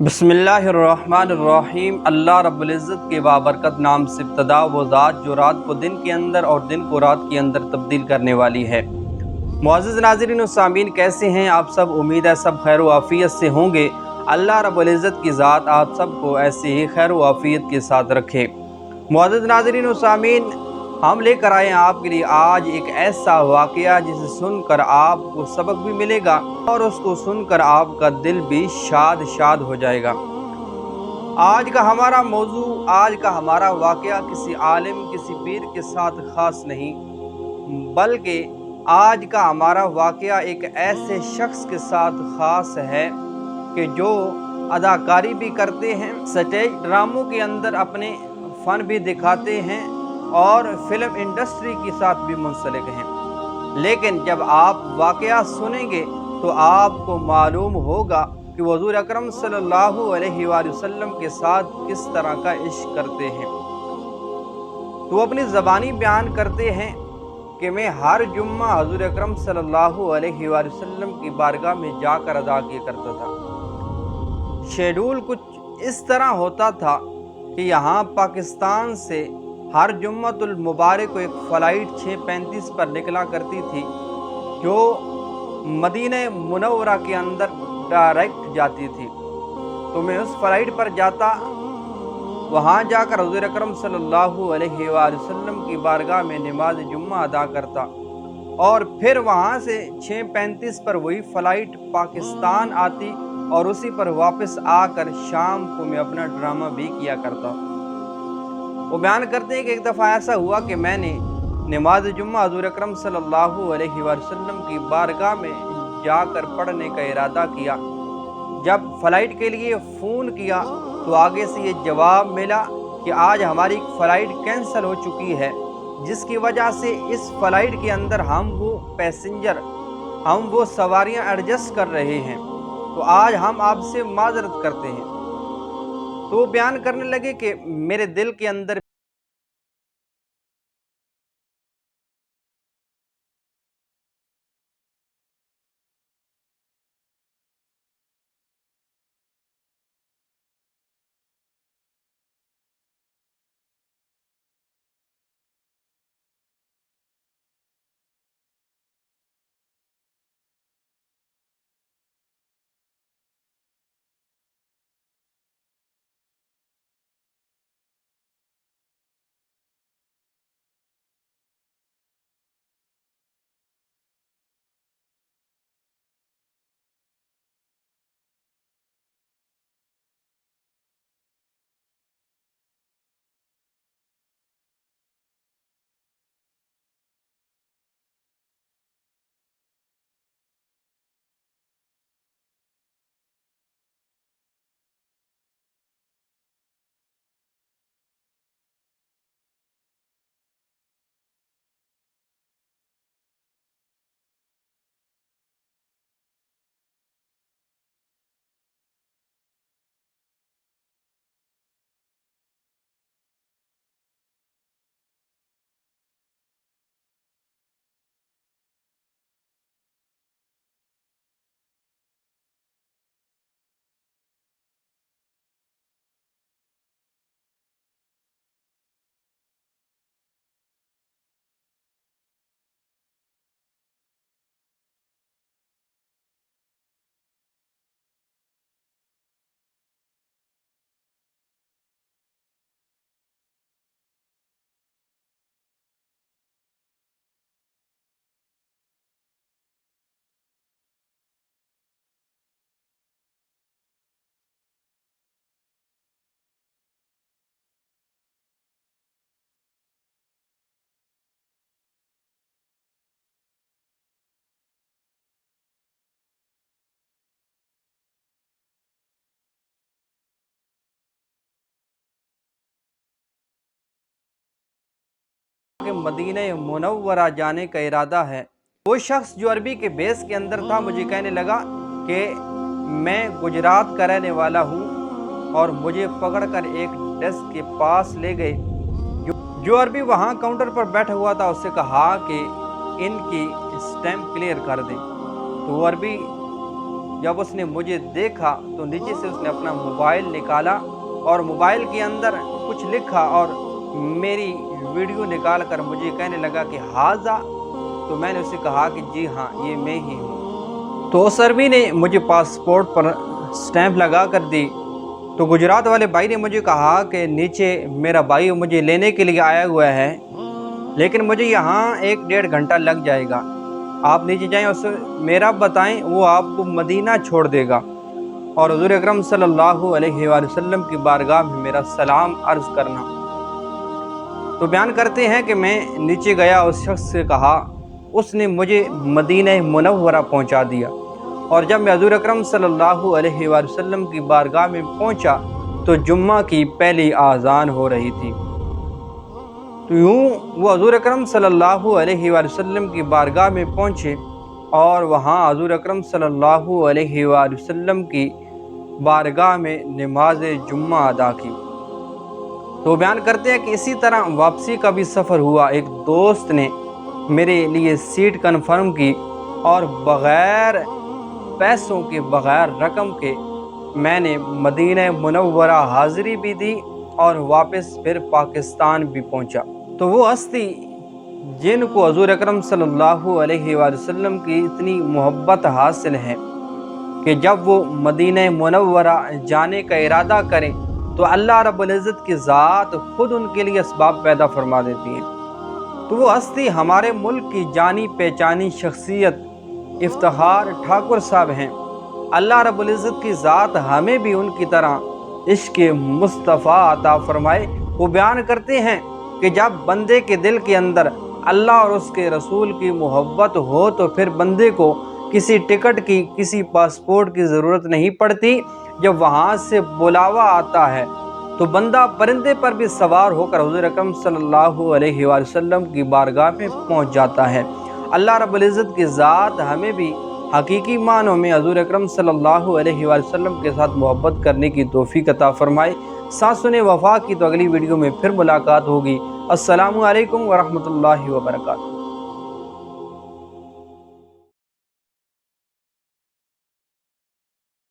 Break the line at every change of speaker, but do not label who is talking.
बिस्मिल्लाहिर्रहमानिर्रहीम। अल्लाह रब्बुल इज़्ज़त के बाबरकत नाम से इब्तदा वो ज़ात जो रात को दिन के अंदर और दिन को रात के अंदर तब्दील करने वाली है। मुअज़्ज़िज़ नाज़रीन व सामीन, कैसे हैं आप सब? उम्मीद है सब खैर व आफ़ियत से होंगे। अल्लाह रब्बुल इज़्ज़त की ज़ात आप सबको ऐसे ही खैर व आफ़ियत के साथ रखे। मुअज़्ज़िज़ नाज़रीन व सामीन, हम लेकर आए हैं आपके लिए आज एक ऐसा वाक़या जिसे सुनकर आपको सबक भी मिलेगा और उसको सुनकर आपका दिल भी शाद शाद हो जाएगा। आज का हमारा मौजू, आज का हमारा वाक़या किसी आलिम, किसी पीर के साथ ख़ास नहीं, बल्कि आज का हमारा वाक़या एक ऐसे शख्स के साथ ख़ास है कि जो अदाकारी भी करते हैं, स्टेज ड्रामों के अंदर अपने फ़न भी दिखाते हैं और फिल्म इंडस्ट्री के साथ भी मुंसलिक हैं। लेकिन जब आप वाक़या सुनेंगे तो आपको मालूम होगा कि हुज़ूर अकरम सल्लल्लाहु अलैहि वसल्लम के साथ किस तरह का इश्क करते हैं। तो अपनी ज़बानी बयान करते हैं कि मैं हर जुम्मा हुज़ूर अकरम सल्लल्लाहु अलैहि वसल्लम की बारगाह में जाकर अदा किया करता था। शेड्यूल कुछ इस तरह होता था कि यहाँ पाकिस्तान से हर जुम्मतुल मुबारक को एक फ़्लाइट 6:35 पर निकला करती थी जो मदीना मुनव्वरा के अंदर डायरेक्ट जाती थी। तो मैं उस फ़्लाइट पर जाता, वहाँ जाकर हुज़ूर अकरम सल्लल्लाहु अलैहि वसल्लम की बारगाह में नमाज जुम्मा अदा करता और फिर वहाँ से 6:35 पर वही फ़्लाइट पाकिस्तान आती और उसी पर वापस आकर शाम को मैं अपना ड्रामा भी किया करता। वो बयान करते हैं कि एक दफ़ा ऐसा हुआ कि मैंने नमाज जुम्मा हुज़ूर अकरम सल्लल्लाहु अलैहि वसल्लम की बारगाह में जाकर पढ़ने का इरादा किया। जब फ़्लाइट के लिए फ़ोन किया तो आगे से ये जवाब मिला कि आज हमारी फ़्लाइट कैंसिल हो चुकी है, जिसकी वजह से इस फ़्लाइट के अंदर हम वो सवारियां एडजस्ट कर रहे हैं, तो आज हम आपसे माज़रत करते हैं। तो वो बयान करने लगे कि मेरे दिल के अंदर के मदीना मुनव्वरा जाने का इरादा है। वो शख्स जो अरबी के बेस के अंदर था मुझे कहने लगा कि मैं गुजरात का रहने वाला हूँ और मुझे पकड़कर एक डेस्क के पास ले गए। जो अरबी वहाँ काउंटर पर बैठा हुआ था उससे कहा कि इनकी स्टैम्प क्लियर कर दें। तो वो अरबी जब उसने मुझे देखा तो नीचे से उसने अपना मोबाइल निकाला और मोबाइल के अंदर कुछ लिखा और मेरी वीडियो निकाल कर मुझे कहने लगा कि हाजा। तो मैंने उसे कहा कि जी हाँ, ये मैं ही हूँ। तो उस अरबी ने मुझे पासपोर्ट पर स्टैंप लगा कर दी। तो गुजरात वाले भाई ने मुझे कहा कि नीचे मेरा भाई मुझे लेने के लिए आया हुआ है, लेकिन मुझे यहाँ 1-1.5 घंटा लग जाएगा। आप नीचे जाएं, उससे मेरा बताएं, वो आपको मदीना छोड़ देगा और हुज़ूर अकरम सल्लल्लाहु अलैहि वसल्लम की बारगाह में मेरा सलाम अर्ज़ करना। तो बयान करते हैं कि मैं नीचे गया, उस शख्स से कहा, उसने मुझे मदीना मुनव्वरा पहुँचा दिया। और जब मैं हुज़ूर अकरम सल्लल्लाहु अलैहि वसल्लम की बारगाह में पहुँचा तो जुम्मा की पहली आज़ान हो रही थी। तो यूँ वो हुज़ूर अकरम सल्लल्लाहु अलैहि वसल्लम की बारगाह में पहुँचे और वहाँ हुज़ूर अकरम सल्लल्लाहु अलैहि वसल्लम की बारगाह में नमाज जुम्मा अदा की। तो बयान करते हैं कि इसी तरह वापसी का भी सफ़र हुआ। एक दोस्त ने मेरे लिए सीट कन्फर्म की और बग़ैर पैसों के, बग़ैर रकम के मैंने मदीना मुनव्वरा हाज़िरी भी दी और वापस फिर पाकिस्तान भी पहुंचा। तो वो हस्ती जिनको हुज़ूर अकरम सल्लल्लाहु अलैहि वसल्लम की इतनी मोहब्बत हासिल है कि जब वो मदीना मुनव्वरा जाने का इरादा करें तो अल्लाह रब्बुल इज़्ज़त की ज़ात खुद उनके लिए असबाब पैदा फरमा देती है। तो वो हस्ती हमारे मुल्क की जानी पहचानी शख्सियत इफ्तिखार ठाकुर साहब हैं। अल्लाह रब्बुल इज़्ज़त की ज़ात हमें भी उनकी तरह इश्क़ मुस्तफ़ा अता फरमाए। वो बयान करते हैं कि जब बंदे के दिल के अंदर अल्लाह और उसके रसूल की मोहब्बत हो तो फिर बंदे को किसी टिकट की, किसी पासपोर्ट की ज़रूरत नहीं पड़ती। जब वहाँ से बुलावा आता है तो बंदा परिंदे पर भी सवार होकर हुज़ूर अकरम सल्लल्लाहु अलैहि वसल्लम की बारगाह में पहुँच जाता है। अल्लाह रब्बुल इज़्ज़त की ज़ात हमें भी हकीकी मानों में हुज़ूर अकरम सल्लल्लाहु अलैहि वसल्लम के साथ मोहब्बत करने की तौफ़ीक़ अता फ़रमाए। साथ-सुने वफ़ा की तो अगली वीडियो में फिर मुलाकात होगी। अस्सलामु अलैकुम व रहमतुल्लाहि व बरकातुहू।